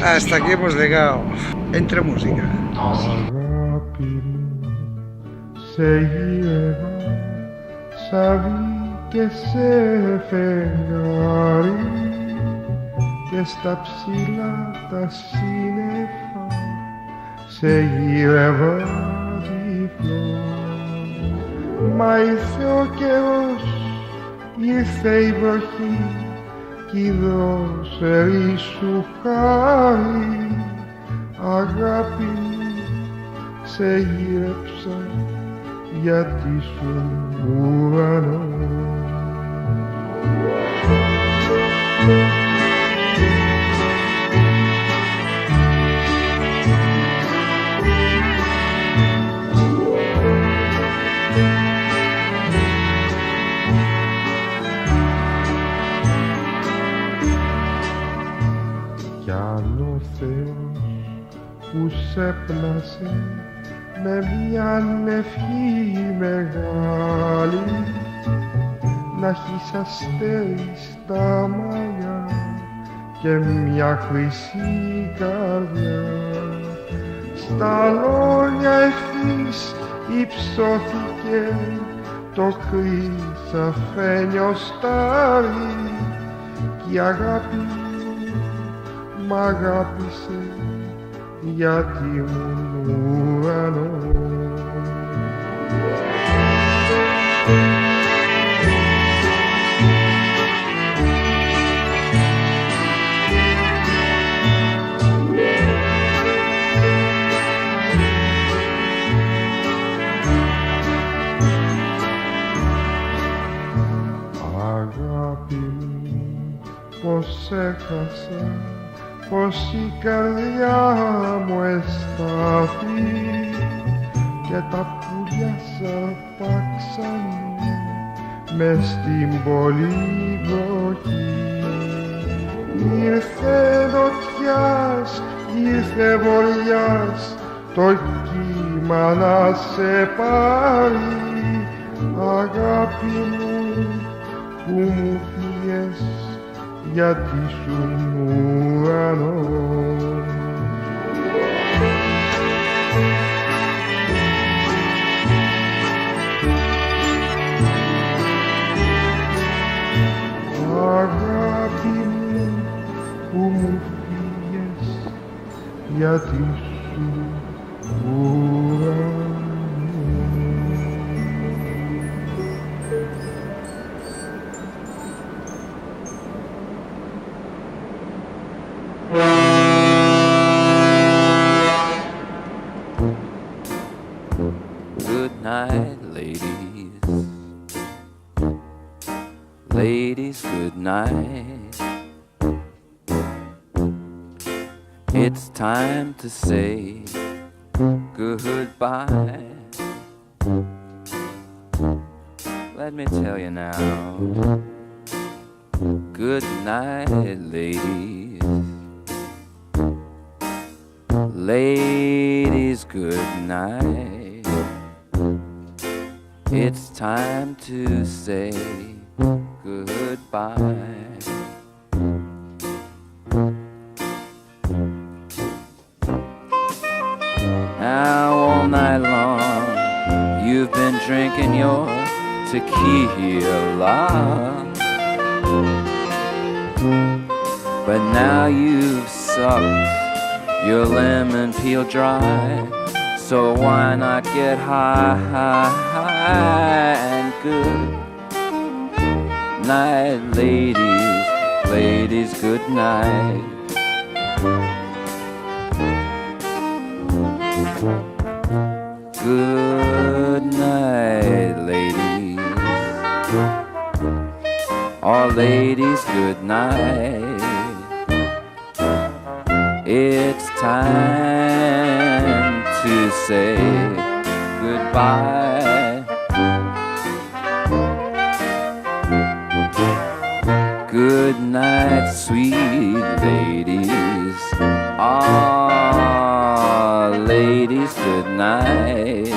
Hasta aquí hemos llegado. Entre música. Αγάπη μου σε γύρευα σαβί και σε φεγγάρι και στα ψηλά τα σύννεφα σε γύρευα διπλό. Μα ήρθε ο καιρός, ήρθε η βροχή κι δώσε σου χάρη. Αγάπη μου, σε γύρεψα γιατί σου ουρανό. Κι αν ο Θεός που σε πλάσε με μια ευχή μεγάλη να έχεις αστέρι στα μαλλιά και μια χρυσή καρδιά, στα λόγια ευθύς υψώθηκε το χρυσαφένιο στάρι κι η αγάπη μ' αγάπησε γιατί ήμουν ουρανός. Αγάπη μου, πως έχασα, πως η καρδιά μου εστάθη και τα πουλιά σαρπάξανε μες στην πολυβροχή. Ήρθε νοτιάς, ήρθε βοριάς το κύμα να σε πάρει. Αγάπη μου που μου φύγες γιατί σου ουρανός. Αγάπη μου που μου φύγες γιατί σου ουρανός. Good night, ladies. Ladies, good night. It's time to say goodbye. Let me tell you now. Good night, ladies. Ladies, good night. It's time to say goodbye. Now all night long you've been drinking your tequila, but now you've sucked your lemon peel dry. So why not get high and good night, ladies, ladies, good night. Good night, ladies. All ladies, good night. It's time to say goodbye. Good night, sweet ladies. Ah, ladies, good night.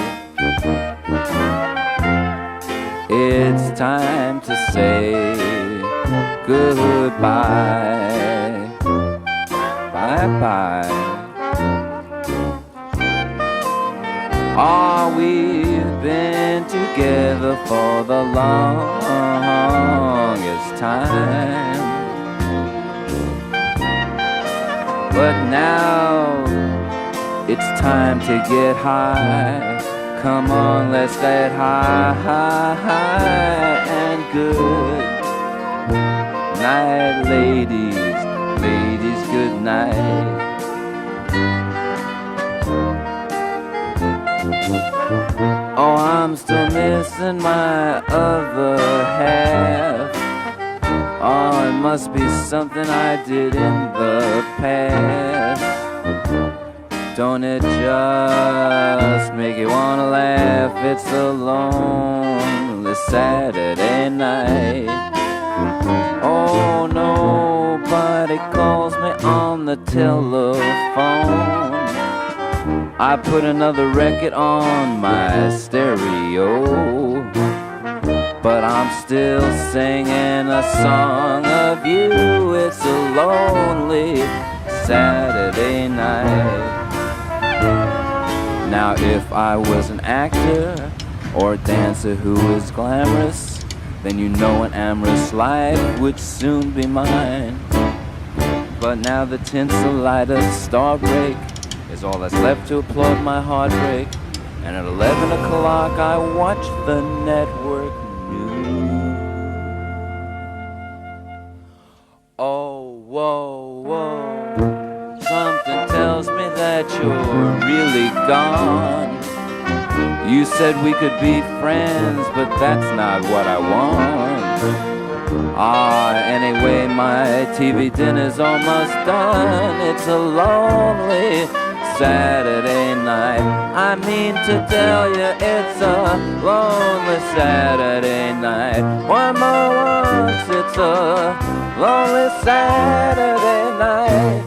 It's time to say goodbye. bye-bye. Oh, we've been together for the longest time, but now it's time to get high. Come on, let's get high and good night, ladies, ladies, good night. Oh, I'm still missing my other half. Oh, it must be something I did in the past. Don't it just make you wanna laugh? It's a lonely Saturday night. Oh, nobody calls me on the telephone. I put another record on my stereo, but I'm still singing a song of you. It's a lonely Saturday night. Now if I was an actor or a dancer who is glamorous, then you know an amorous life would soon be mine. But now the tinsel light of star break is all that's left to applaud my heartbreak. And at 11 o'clock I watch the network news. Oh, whoa, whoa, something tells me that you're really gone. You said we could be friends, but that's not what I want. Anyway, my TV dinner's almost done. It's a lonely Saturday night. I mean to tell you, it's a lonely Saturday night. One more once, it's a lonely Saturday night.